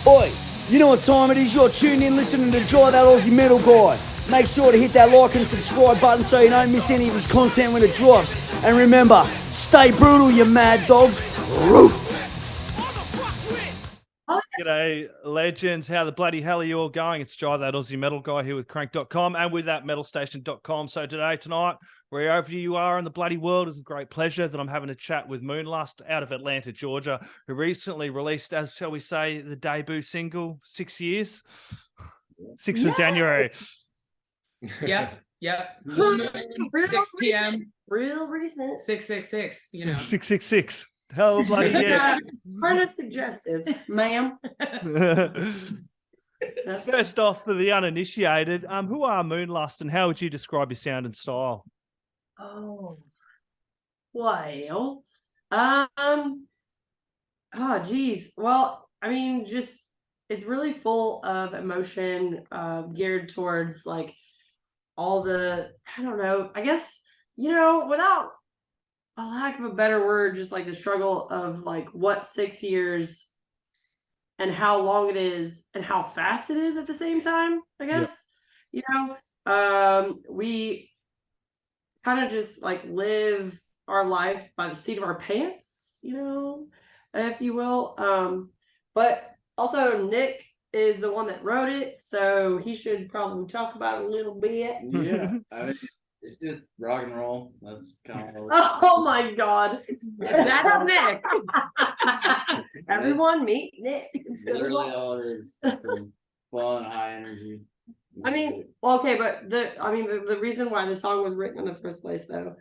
Oi, you know what time it is? You're tuned in listening to Dry That Aussie Metal Guy. Make sure to hit that like and subscribe button so you don't miss any of his content when it drops. And remember, stay brutal, you mad dogs. Roof! G'day, legends. How the bloody hell are you all going? It's Dry That Aussie Metal Guy here with Crank.com and with that metalstation.com. So tonight, wherever you are in the bloody world, it's a great pleasure that I'm having a chat with Moonlust out of Atlanta, Georgia, who recently released, as shall we say, the debut single, 6 years? 6th of January. Yep. 6 p.m. Real recent. 666, you know. 666. Hell bloody yeah. Kind of suggestive, ma'am. First off, for the uninitiated, who are Moonlust and how would you describe your sound and style? Oh, well, geez. Well, I mean, just it's really full of emotion, geared towards like all the, I don't know, I guess, without a lack of a better word, just like the struggle of like what 6 years and how long it is and how fast it is at the same time, I guess. Yep. We kind of just like live our life by the seat of our pants, if you will. But also Nick is the one that wrote it, so he should probably talk about it a little bit. Yeah. I mean, it's just rock and roll. That's kind of. Oh my God! That's Nick. Everyone meet Nick. It's literally all it is. Fun, high energy. I mean, okay, but the reason why the song was written in the first place, though,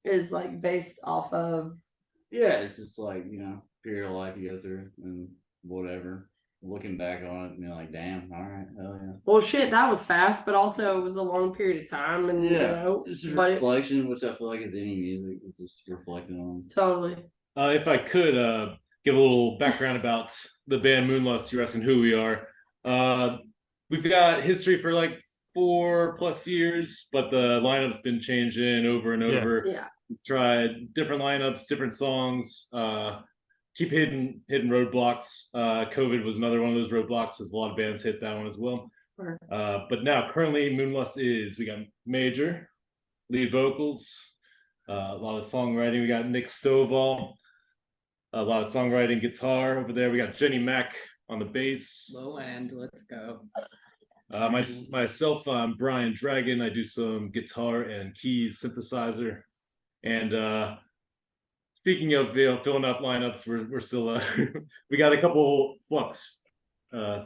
is like based off of. Yeah, it's just like period of life you go through and whatever. Looking back on it and being like, damn, all right, hell yeah. Well, shit, that was fast, but also it was a long period of time, and it's a reflection, which I feel like is any music. It's just reflecting on. Totally. If I could give a little background about the band Moonlust, you're asking who we are. We've got history for like 4+ years, but the lineup's been changing over and over. Yeah. We've tried different lineups, different songs. Keep hitting roadblocks. COVID was another one of those roadblocks, as a lot of bands hit that one as well. Sure. But now, currently, Moonlust we got Major, lead vocals, a lot of songwriting. We got Nick Stovall, a lot of songwriting, guitar over there. We got Jenny Mack on the bass. Low end, let's go. Myself, I'm Bryan Dragon. I do some guitar and keys synthesizer. And speaking of filling up lineups, we're still we got a couple flux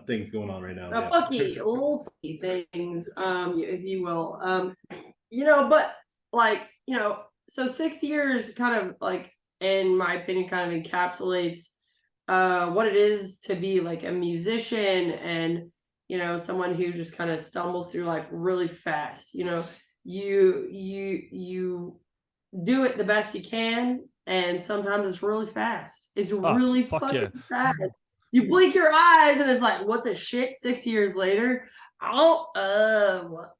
things going on right now. Little fucky things, if you will. But like, so 6 years kind of like, in my opinion, kind of encapsulates what it is to be like a musician and someone who just kind of stumbles through life really fast. You do it the best you can. And sometimes it's really fast. It's really fucking fast. You blink your eyes and it's like, what the shit? 6 years later.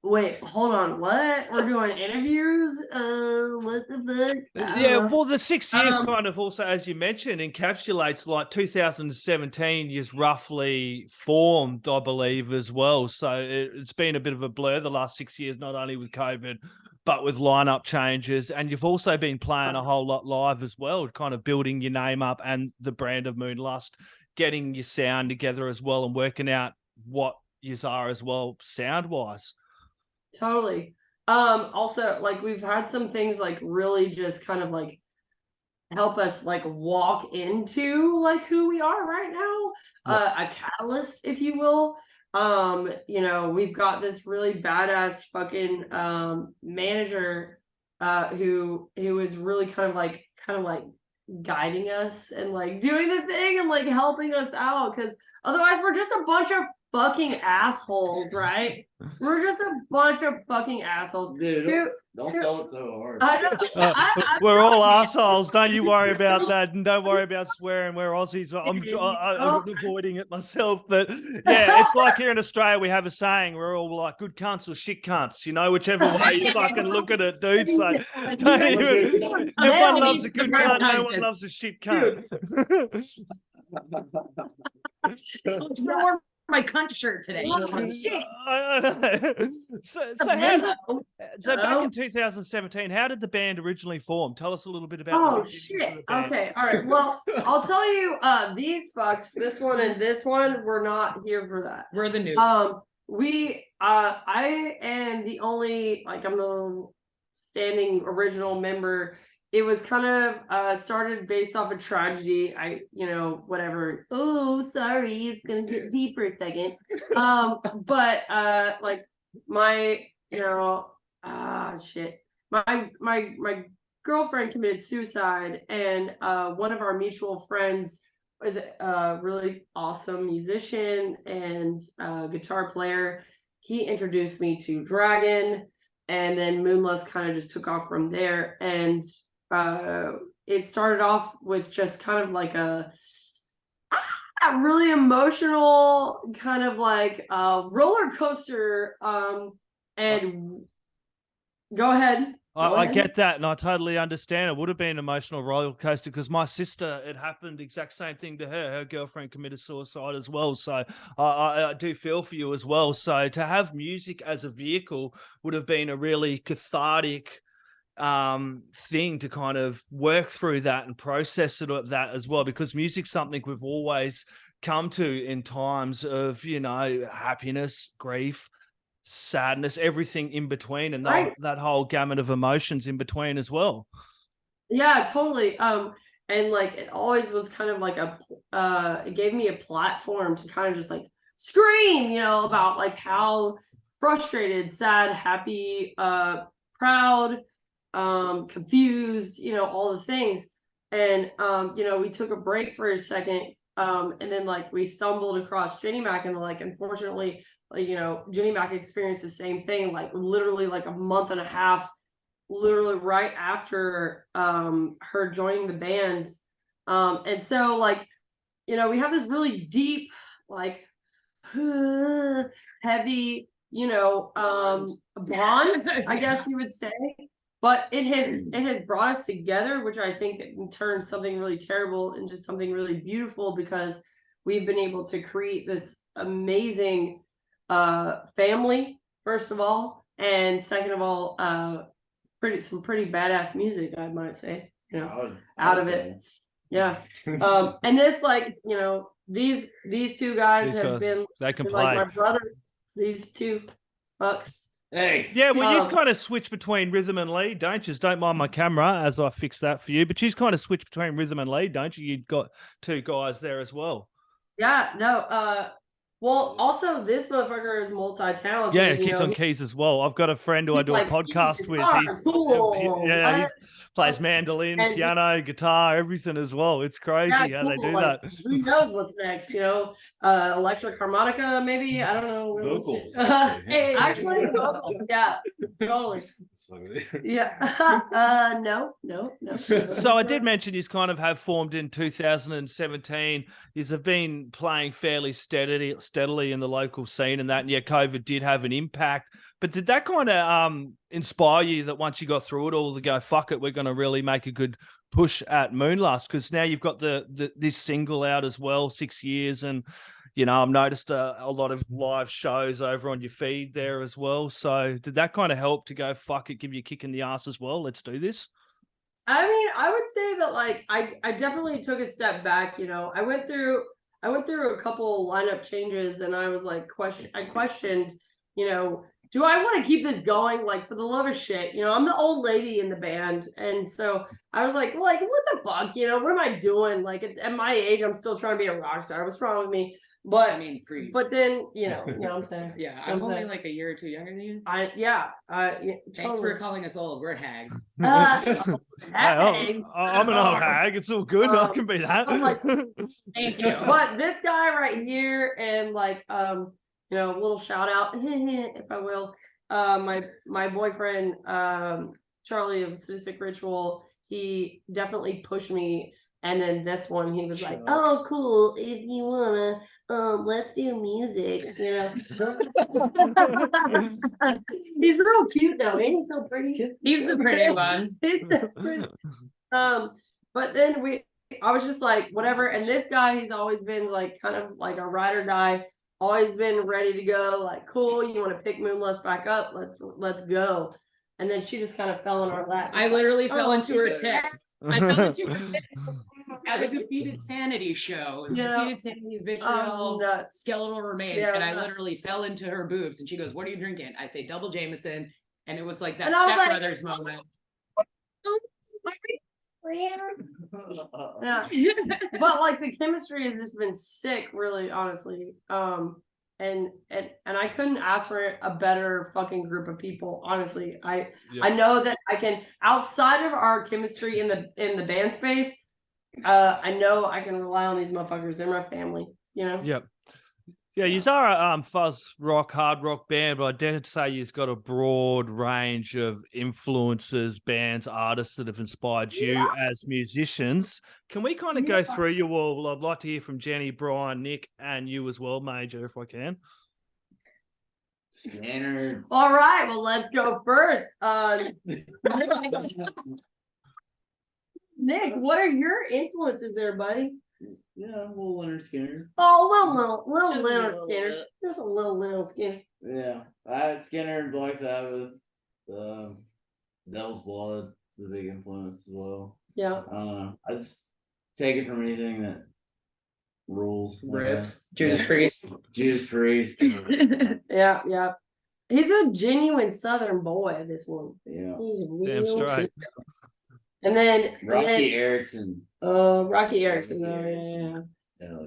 Wait, hold on. What? We're doing interviews? What the fuck? Yeah, well, the 6 years kind of also, as you mentioned, encapsulates like 2017 is roughly formed, I believe, as well. So it's been a bit of a blur the last 6 years, not only with COVID, but with lineup changes. And you've also been playing a whole lot live as well, kind of building your name up and the brand of Moonlust, getting your sound together as well and working out what you are as well, sound-wise. Totally. Also, like, we've had some things like really just kind of like help us like walk into like who we are right now. A catalyst, if you will. We've got this really badass fucking manager who is really kind of like guiding us and like doing the thing and like helping us out, because otherwise we're just a bunch of fucking assholes, right? We're just a bunch of fucking assholes. Dude, don't sell it so hard. We're all assholes. Don't you worry about that, and don't worry about swearing. We're Aussies. I'm avoiding it myself, but yeah, it's like here in Australia we have a saying: we're all like good cunts or shit cunts. Whichever way you fucking look at it, dude. So don't even. Everyone loves a good cunt. No one loves a shit cunt. I'm trying to wear my cunt shirt today. Oh, shit. So back Hello? in 2017, how did the band originally form? Tell us a little bit about. the Oh beginnings of shit. the band. Okay. All right. Well, I'll tell you, these fucks, this one and this one, were not here for that. We're the noobs. I am the only, like, I'm the standing original member. It was kind of started based off a tragedy. Whatever. Oh, sorry, it's gonna get deep for a second. But like my, shit. My girlfriend committed suicide, and one of our mutual friends was a really awesome musician and guitar player. He introduced me to Dragon, and then Moonlust kind of just took off from there. And it started off with just kind of like a really emotional kind of like roller coaster. And go ahead. I get that, and I totally understand. It would have been an emotional roller coaster because my sister, it happened exact same thing to her. Her girlfriend committed suicide as well. So I do feel for you as well. So to have music as a vehicle would have been a really cathartic thing to kind of work through that and process it of that as well, because music's something we've always come to in times of, happiness, grief, sadness, everything in between, and that whole gamut of emotions in between as well. Yeah, totally. And like it always was kind of like it gave me a platform to kind of just like scream, about like how frustrated, sad, happy, proud, confused, all the things. And we took a break for a second, and then like we stumbled across Jenny Mac, and like unfortunately, Jenny Mac experienced the same thing, like literally like a month and a half, literally right after her joining the band. And so like, we have this really deep, like heavy, bond, I guess you would say. But it has brought us together, which I think turns something really terrible into something really beautiful, because we've been able to create this amazing family, first of all, and second of all, some pretty badass music, I might say, out of it. Yeah. And this, like, these two guys have been, they can like play. my brother. These two fucks. Hey. Yeah, well, you kind of switch between rhythm and lead, don't you? Just don't mind my camera as I fix that for you. But you kind of switch between rhythm and lead, don't you? You've got two guys there as well. Yeah, no. Well, also this motherfucker is multi-talented. Yeah, keys on keys as well. I've got a friend who I do a podcast with. He's cool. He plays mandolin, piano, guitar, everything as well. It's crazy how they do that. Who knows what's next? Electric harmonica, maybe. I don't know. Vocals. Actually, vocals. Yeah, totally. Yeah. No. So I did mention you kind of have formed in 2017. You have been playing fairly steadily in the local scene and that, and yeah, COVID did have an impact. But did that kind of inspire you that once you got through it all to go, fuck it, we're going to really make a good push at Moonlust? Because now you've got this single out as well, 6 years, and I've noticed a lot of live shows over on your feed there as well. So did that kind of help to go, fuck it, give you a kick in the ass as well? Let's do this. I mean, I would say that like I definitely took a step back. I went through a couple lineup changes, and I was like, I questioned, do I want to keep this going? Like, for the love of shit, I'm the old lady in the band. And so I was like, what the fuck? What am I doing? Like, at my age, I'm still trying to be a rock star. What's wrong with me? But I mean, but then, you know what I'm saying? Yeah, I'm only like a year or two younger than you. Yeah, Thanks for calling us old. We're hags. I'm an old hag. It's all good. I can be that. Thank you. But this guy right here, and like, a little shout out, if I will. My boyfriend, Charlie of Sadistic Ritual, he definitely pushed me. And then this one, he was like, "Oh, cool. If you wanna, let's do music." He's real cute though. Ain't he so pretty? He's the pretty one. He's so pretty. But then I was just like, whatever. And this guy, he's always been like kind of like a ride or die, always been ready to go. Like, cool, you want to pick Moonlust back up? Let's go. And then she just kind of fell in our lap. I literally fell into her tip. I fell into her That's tip at the Defeated Sanity show. It was Yeah. Defeated Sanity, Vitriol, nuts. Skeletal Remains, Yeah, and I nuts. literally fell into her boobs. And she goes, "What are you drinking?" I say, "Double Jameson," and it was like that And I was Step like, Brothers moment. Yeah. But like the chemistry has just been sick, really, honestly. And I couldn't ask for a better fucking group of people, honestly. I know that I can, outside of our chemistry in the band space, I know I can rely on these motherfuckers. They're my family, you know. Yep. Yeah, you are a fuzz rock, hard rock band, but I dare to say you've got a broad range of influences, bands, artists that have inspired you as musicians. Can we kind of go through you all? Well, I'd like to hear from Jenny, Bryan, Nick, and you as well, Major, if I can. Scanner. All right, well, let's go first. Nick, what are your influences there, buddy? Yeah, little Leonard Skinner. Oh, little Just a Leonard little Skinner. bit. Just a little Leonard Skinner. Yeah, I had Skinner, Black Sabbath, Devil's Blood is a big influence as well. Yeah. I just take it from anything that rules. Rips. Judas Priest. Judas Priest. Yeah. He's a genuine Southern boy, this one. Yeah. He's Damn real. straight. And then Rocky Erickson. Rocky Erickson. Yeah.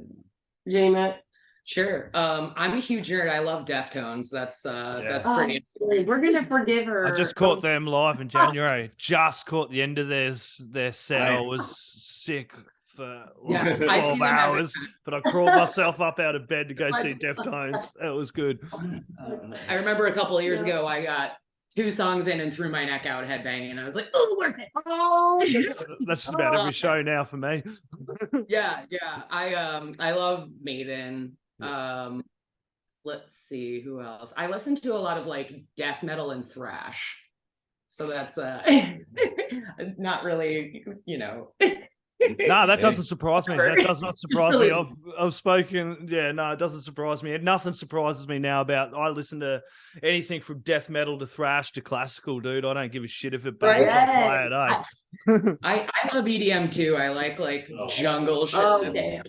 Jenny Matt. Sure. I'm a huge nerd. I love Deftones. That's pretty. We're gonna forgive her. I just caught them live in January. Just caught the end of their set. I was sick for like I see 12 them every hours, but I crawled myself up out of bed to go see Deftones. It was good. I remember a couple of years ago, I got 2 songs in and threw my neck out headbanging, and I was like, "Oh, worth it!" Oh, That's just about every show now for me. yeah. I love Maiden. Let's see who else. I listen to a lot of like death metal and thrash, so that's not really, you know. No, that doesn't surprise me. That does not surprise me. I've spoken. Yeah, no, it doesn't surprise me. Nothing surprises me now about. I listen to anything from death metal to thrash to classical, dude. I don't give a shit if it bangs. I'll play it. I love EDM too. I like jungle shit. okay.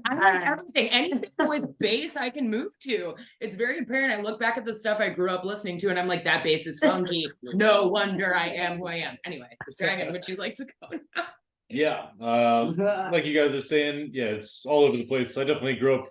I like everything. Anything with bass I can move to. It's very apparent. I look back at the stuff I grew up listening to and I'm like, that bass is funky. No wonder I am who I am. Anyway, Dragon, would you like to go? Yeah, like you guys are saying, yeah, it's all over the place. I definitely grew up,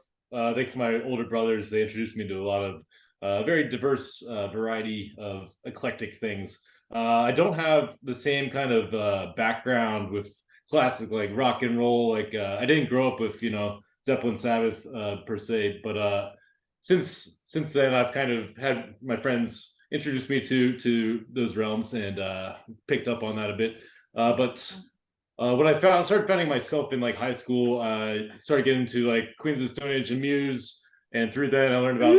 thanks to my older brothers. They introduced me to a lot of very diverse variety of eclectic things. I don't have the same kind of background with classic like rock and roll. Like I didn't grow up with, you know, Zeppelin, Sabbath per se, but since then I've kind of had my friends introduce me to those realms and picked up on that a bit. But when I started finding myself in like high school, I started getting into like Queens of the Stone Age and Muse, and through that I learned about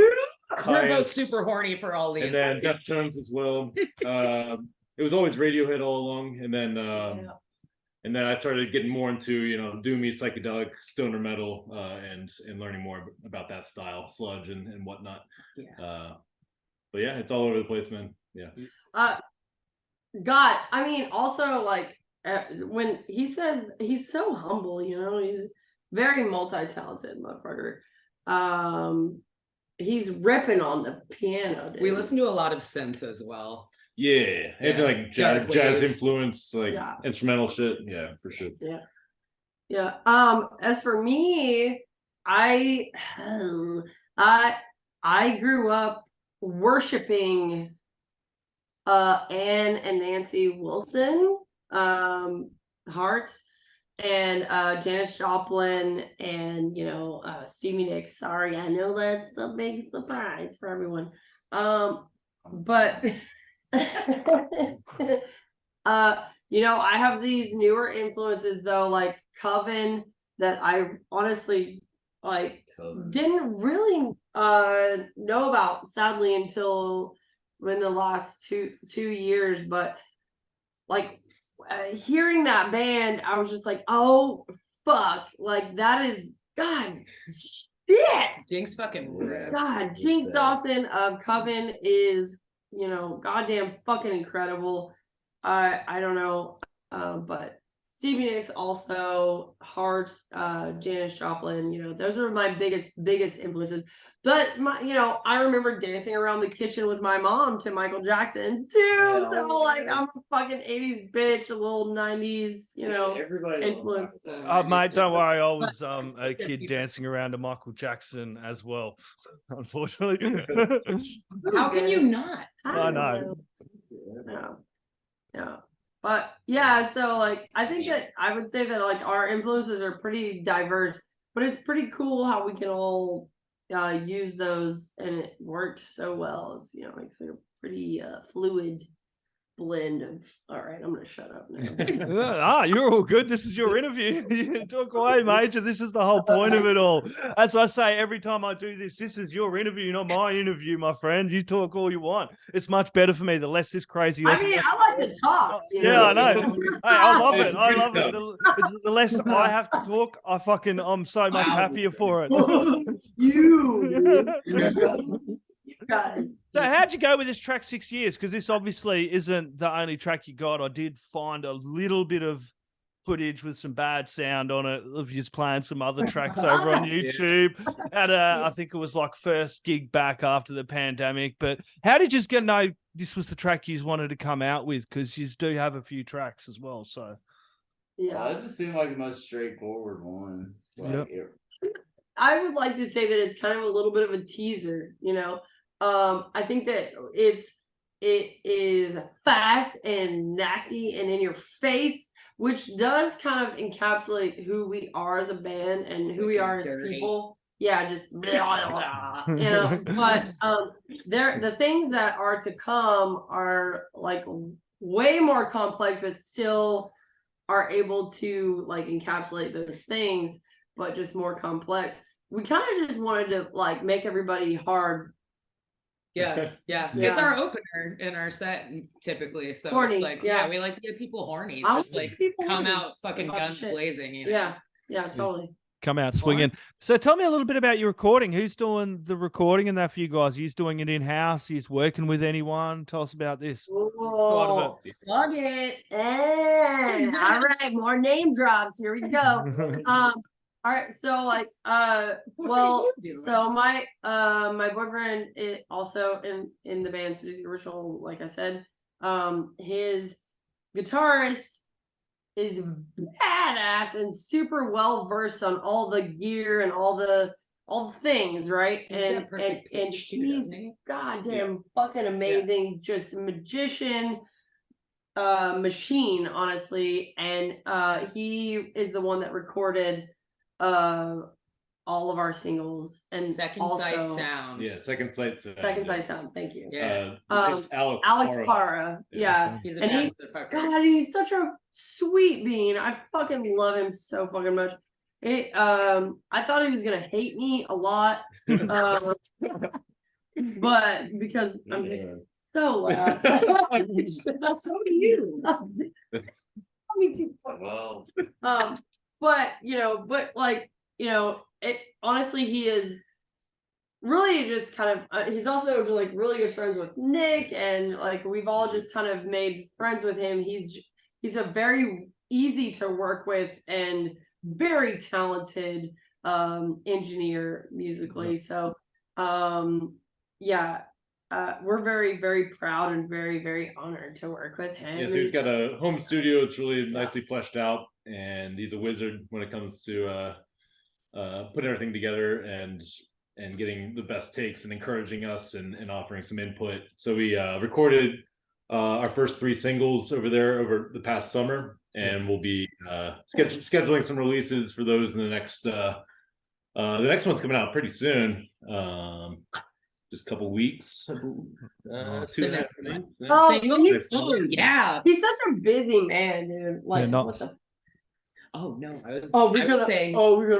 We're both super horny for all these. and then Deftones as well. It was always Radiohead all along, and then I started getting more into, you know, doomy psychedelic stoner metal and learning more about that style, sludge and whatnot. But yeah, it's all over the place, man. Yeah. God, I mean, also like when he says he's so humble, you know, he's very multi-talented motherfucker. He's ripping on the piano. Dude. We listen to a lot of synth as well. Yeah, anything like jazz influence, like instrumental shit. Yeah, for sure. Yeah. As for me, I grew up worshiping Ann and Nancy Wilson hearts and Janis Joplin and, you know, Stevie Nicks. Sorry, I know that's a big surprise for everyone. But you know, I have these newer influences though, like Coven, that I honestly like didn't really know about, sadly, until in the last two years. But like hearing that band, I was just like, oh fuck, like that is God shit. Jinx fucking rips. God, Jinx Dawson of Coven is, you know, goddamn fucking incredible. I don't know, but Stevie Nicks also, Hart, Janis Joplin, you know, those are my biggest influences. But you know, I remember dancing around the kitchen with my mom to Michael Jackson too. So like, I'm a fucking 80s bitch, a little 90s, you know, influence. Mate, don't worry. I was a kid dancing around to Michael Jackson as well, unfortunately. How can you not? I know. Yeah. But yeah, so like I think that I would say that like our influences are pretty diverse, but it's pretty cool how we can all use those and it works so well. It's, you know, it's like a pretty fluid blend of, all right, I'm gonna shut up now. You're all good. This is your interview. You talk away, Major. This is the whole point of it all. As I say every time I do this, this is your interview, not my interview, my friend. You talk all you want. It's much better for me. The less this crazy. I mean, I like to talk. Yeah, I know. Hey, I love it. I love it. The less I have to talk, I'm so much happier for it. You guys. So how'd you go with this track 6 years? Because this obviously isn't the only track you got. I did find a little bit of footage with some bad sound on it of you playing some other tracks over on YouTube. At I think it was like first gig back after the pandemic. But how did you just know this was the track you wanted to come out with? Because you do have a few tracks as well. So yeah, that just seemed like the most straightforward one. Like, I would like to say that it's kind of a little bit of a teaser, you know. I think that it is fast and nasty and in your face, which does kind of encapsulate who we are as a band and who we are as people. Yeah, just blah, blah, you know. But the things that are to come are like way more complex, but still are able to like encapsulate those things, but just more complex. We kind of just wanted to like make everybody hard. Yeah. It's our opener in our set typically. So Horny, it's like, yeah, we like to get people horny. I'll Just make like people come horny out fucking about guns shit. blazing. You know? Yeah, totally. come out swinging. So tell me a little bit about your recording. Who's doing the recording and that for you guys? He's doing it in-house? He's working with anyone? Tell us about this. Oh, plug it. All right, more name drops. Here we go. All right, so like well, so my boyfriend is also in the band Seducing Ritual, like I said. His guitarist is badass and super well versed on all the gear and all the things, right? And he's goddamn fucking amazing, just a magician machine, honestly. And he is the one that recorded all of our singles and Second Sight Sound. Yeah, Second Sight Sound. Second Sight Sound, thank you. Yeah. Alex Parra. Yeah. He's a And God, he's such a sweet being. I fucking love him so fucking much. I thought he was gonna hate me a lot. But because I'm just so loud. So do you. well, But it honestly, he is really just kind of he's also like really good friends with Nick, and like we've all just kind of made friends with him. He's a very easy to work with and very talented engineer musically. So we're very, very proud and very, very honored to work with him. Yeah, so he's got a home studio. It's really nicely fleshed out, and he's a wizard when it comes to putting everything together and getting the best takes and encouraging us and offering some input. So we recorded our first 3 singles over there over the past summer, and we'll be scheduling some releases for those in the next one's coming out pretty soon. Just a couple weeks. 2.5 weeks. Yeah. He's such a busy man, dude. Like, what the? Oh no, I was we're gonna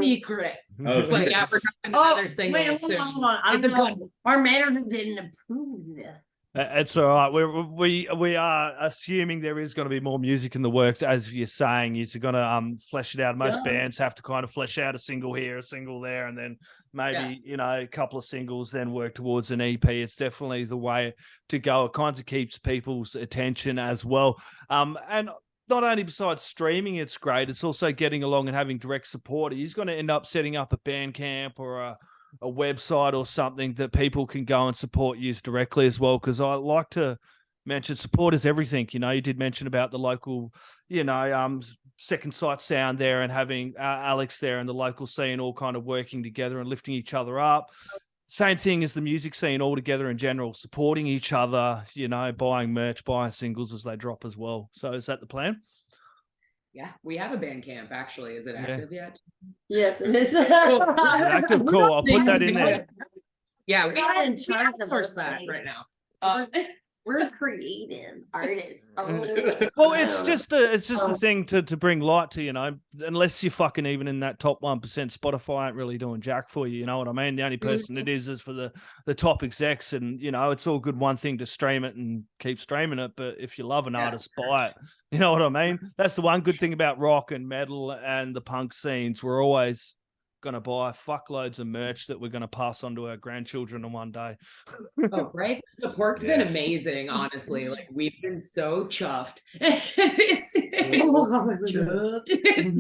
secret. Oh, But yeah, we're talking another single. Wait, hold on. It's a good one. Our manager didn't approve this. It's all right. We are assuming there is going to be more music in the works, as you're saying. You're going to flesh it out. Most bands have to kind of flesh out a single here, a single there, and then maybe a couple of singles, then work towards an EP. It's definitely the way to go. It kind of keeps people's attention as well. And not only besides streaming, it's great. It's also getting along and having direct support. He's going to end up setting up a Bandcamp or a website or something that people can go and support you directly as well. Because I like to mention support is everything. You did mention about the local, Second Sight Sound there and having Alex there and the local scene all kind of working together and lifting each other up. Same thing as the music scene all together in general, supporting each other, buying merch, buying singles as they drop as well. So is that the plan? Yeah, we have a Bandcamp actually. Is it active yet? Yes, it is. Active, cool. I'll put that in there. Yeah, We're not in charge of outsource those that things. right now. We're creative artists. Well, it's just the thing to bring light to, unless you're fucking even in that top 1%, Spotify ain't really doing jack for you. You know what I mean? The only person it is for the top execs, and it's all good one thing to stream it and keep streaming it, but if you love an artist, buy it. You know what I mean? That's the one good thing about rock and metal and the punk scenes. We're always going to buy fuckloads of merch that we're going to pass on to our grandchildren in one day. Oh, right. The support's been amazing, honestly. Like, we've been so chuffed. It's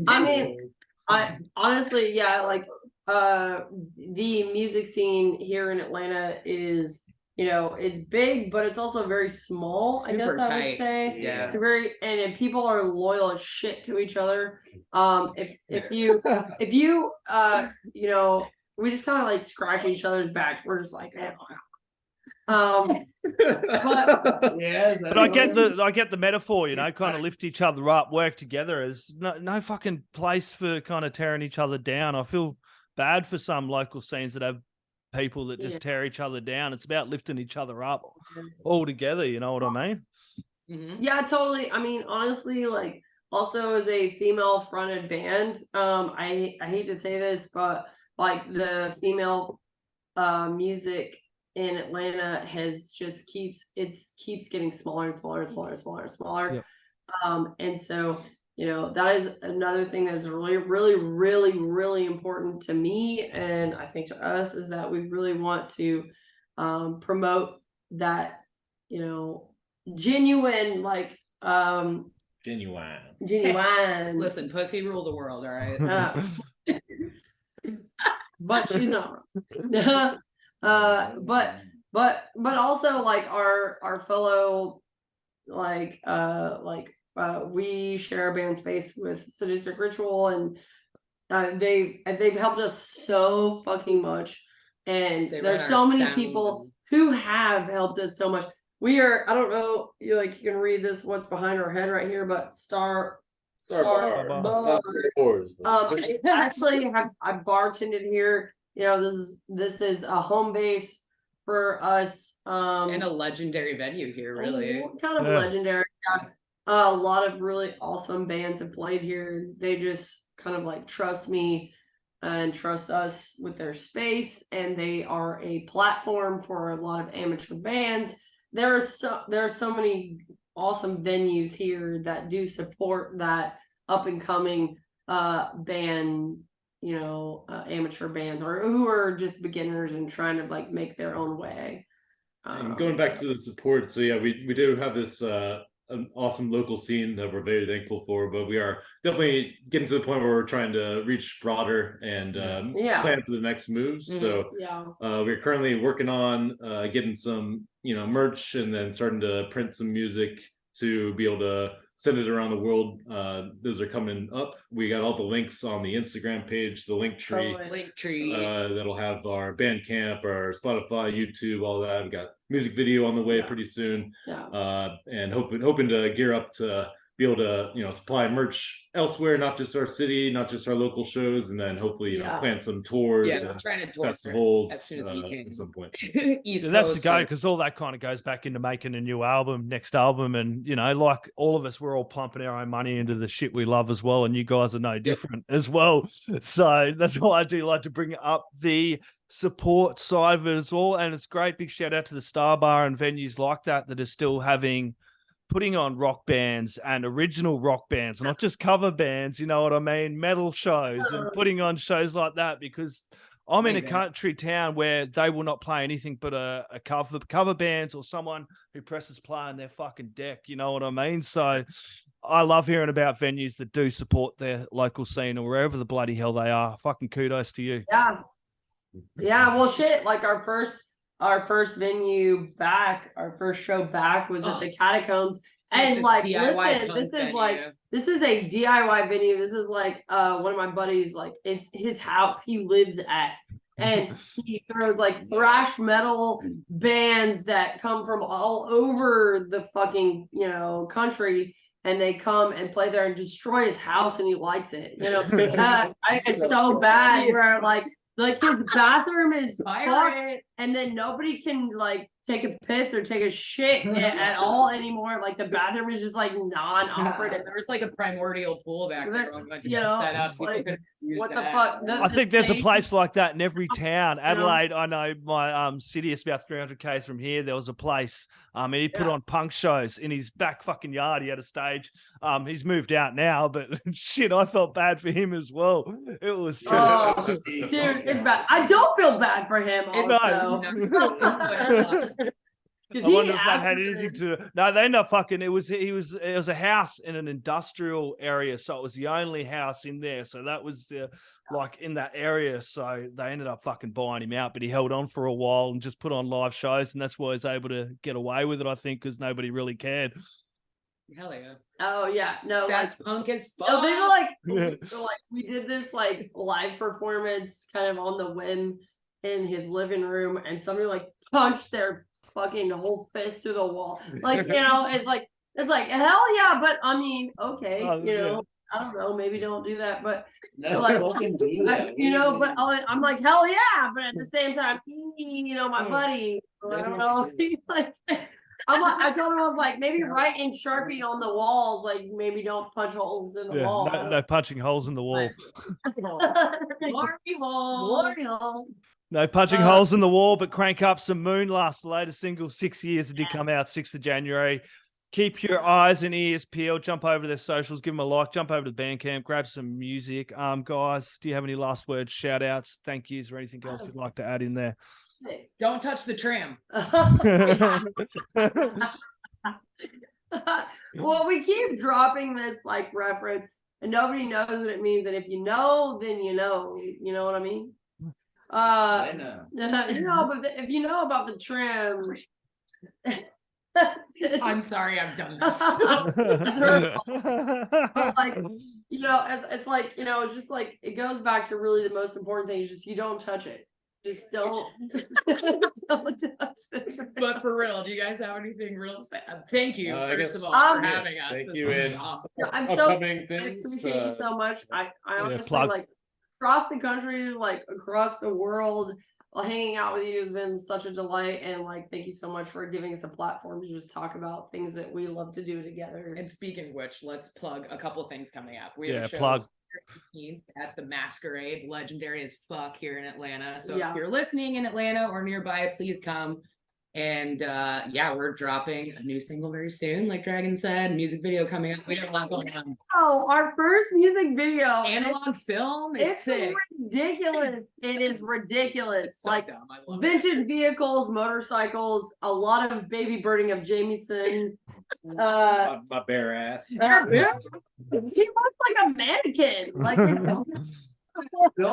I mean, I honestly, like the music scene here in Atlanta is, it's big, but it's also very small. Super I tight. would say. Yeah. It's and people are loyal as shit to each other. If you we just kind of like scratch each other's backs. We're just like, but But I get the metaphor, kind of lift each other up, work together. There's no fucking place for kind of tearing each other down. I feel bad for some local scenes that have people that just tear each other down. It's about lifting each other up all together. You know what I mean? Mm-hmm. Yeah, totally. I mean, honestly, like also as a female fronted band, I hate to say this, but like the female music in Atlanta has just keeps getting smaller and smaller and smaller and smaller and smaller. Yep. And so, that is another thing that is really, really, really, really important to me. And I think to us is that we really want to promote that, genuine, like, genuine. Listen, pussy rule the world, all right? But she's not wrong. But also like our fellow we share a band space with Sadistic Ritual, and they've helped us so fucking much, and there's so many people who have helped us so much. We are, I don't know, you can read this what's behind our head right here, but Star Bar. I actually I bartended here. This is a home base for us. And a legendary venue here, really. Kind of legendary. Yeah. A lot of really awesome bands have played here. They just kind of like trust me and trust us with their space, and they are a platform for a lot of amateur bands. There are so many awesome venues here that do support that up and coming band, amateur bands, or who are just beginners and trying to like make their own way. And going back to the support, so yeah, we do have this an awesome local scene that we're very thankful for, but we are definitely getting to the point where we're trying to reach broader and plan for the next moves. So we're currently working on getting some merch, and then starting to print some music to be able to send it around the world. Those are coming up. We got all the links on the Instagram page, the link tree. That'll have our Bandcamp, our Spotify, YouTube, all that. We got music video on the way pretty soon. And hoping to gear up to be able to, supply merch elsewhere, not just our city, not just our local shows, and then hopefully, plan some tours, Yeah, we're trying to tour festivals as soon as we can. at some point. East Yeah, that's the Coast go, or- because all that kind of goes back into making a new album, next album, and like all of us, we're all pumping our own money into the shit we love as well, and you guys are no different as well. So that's why I do like to bring up the support side of it as well, and it's great. Big shout out to the Star Bar and venues like that are still putting on rock bands and original rock bands, not just cover bands, you know what I mean? Metal shows and putting on shows like that, because I'm in a country town where they will not play anything but a cover bands or someone who presses play on their fucking deck, you know what I mean? So I love hearing about venues that do support their local scene or wherever the bloody hell they are. Fucking kudos to you. Yeah, well shit, like our first venue back, our first show back was at the Catacombs. And this like, DIY listen, punk this is a DIY venue. This is like one of my buddies, like it's his house he lives at. And he throws like thrash metal bands that come from all over the fucking, country. And they come and play there and destroy his house, and he likes it. It's so bad where like the kid's bathroom is fucked, and then nobody can like take a piss or take a shit at all anymore. Like the bathroom is just like non-operative. There was like a primordial pool back there. Set up. Like, what the fuck? I think there's a place like that in every town. Adelaide, I know my city is about 300 k's from here. There was a place, and he put on punk shows in his back fucking yard. He had a stage. He's moved out now, but shit, I felt bad for him as well. It was dude, it's bad. I don't feel bad for him. Also. I wonder if that had anything to. No, they ended up fucking. It was a house in an industrial area, so it was the only house in there. So that was in that area. So they ended up fucking buying him out, but he held on for a while and just put on live shows, and that's why he was able to get away with it. I think because nobody really cared. Hell yeah! Oh yeah, no, that's punk as fuck. No, they were like we did this like live performance kind of on the whim in his living room, and somebody like punched their fucking whole fist through the wall. Like, it's like hell yeah, but I mean, okay, I don't know, maybe don't do that, but but I'm like, hell yeah, but at the same time, my buddy, I don't know, like I told him, I was like, maybe write in Sharpie on the walls, like maybe don't punch holes in the wall. No punching holes in the wall. Glory hole. No punching holes in the wall, but crank up some Moonlust, the latest single, 6 years. It did come out 6th of January. Keep your eyes and ears peeled. Jump over to their socials, give them a like, jump over to Bandcamp, grab some music. Guys, do you have any last words, shout outs, thank yous, or anything else you'd like to add in there? Don't touch the tram. Well, we keep dropping this like reference and nobody knows what it means. And if you know, then you know what I mean? I know. But if you know about the trim. I'm sorry, I've done this. Like, it's like, it's just like, it goes back to really the most important thing is just, you don't touch it. Just don't touch it. But for real, do you guys have anything real sad? Thank you, first of all, for having us. Thank This you. is awesome. I'm upcoming I things. appreciate you so much. I honestly plugs. like across the country, like across the world, hanging out with you has been such a delight, and like thank you so much for giving us a platform to just talk about things that we love to do together. And speaking of which, let's plug a couple things coming up. We have a show plug. 15th at the Masquerade, legendary as fuck here in Atlanta. So if you're listening in Atlanta or nearby, please come. And we're dropping a new single very soon, like Dragon said. Music video coming up. We have a lot going on. Oh, our first music video, analog film. It's sick. Ridiculous. It is ridiculous. It's so like dumb. I love vintage vehicles, motorcycles, a lot of baby birding of Jameson. My bare ass. He looks like a mannequin. Like Don't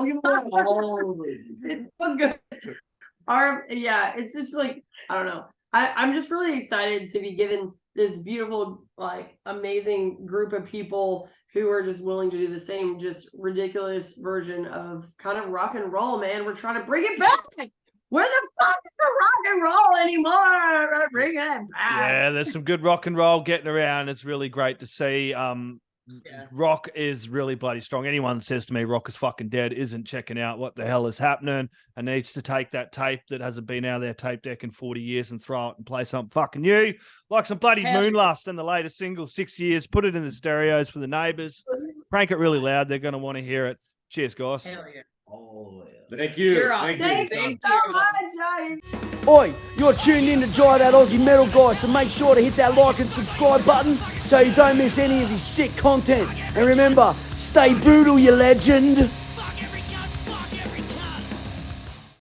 give away it's so good. It's just like, I don't know. I'm just really excited to be given this beautiful, like amazing group of people who are just willing to do the same, just ridiculous version of kind of rock and roll, man. We're trying to bring it back. Where the fuck is the rock and roll anymore? Bring it back. Yeah, there's some good rock and roll getting around. It's really great to see. Rock is really bloody strong. Anyone that says to me rock is fucking dead isn't checking out what the hell is happening and needs to take that tape that hasn't been out of their tape deck in 40 years and throw it and play something fucking new. Like some bloody Moonlust and the latest single, 6 years. Put it in the stereos for the neighbours. Crank it really loud. They're going to want to hear it. Cheers, guys. Hell yeah. Oh, yeah. Thank you. You're awesome. Thank you. Thank So you. much, guys. Oi, you're tuned in to Jai That Aussie Metal Guy, so make sure to hit that like and subscribe button so you don't miss any of his sick content. And remember, stay brutal, you legend.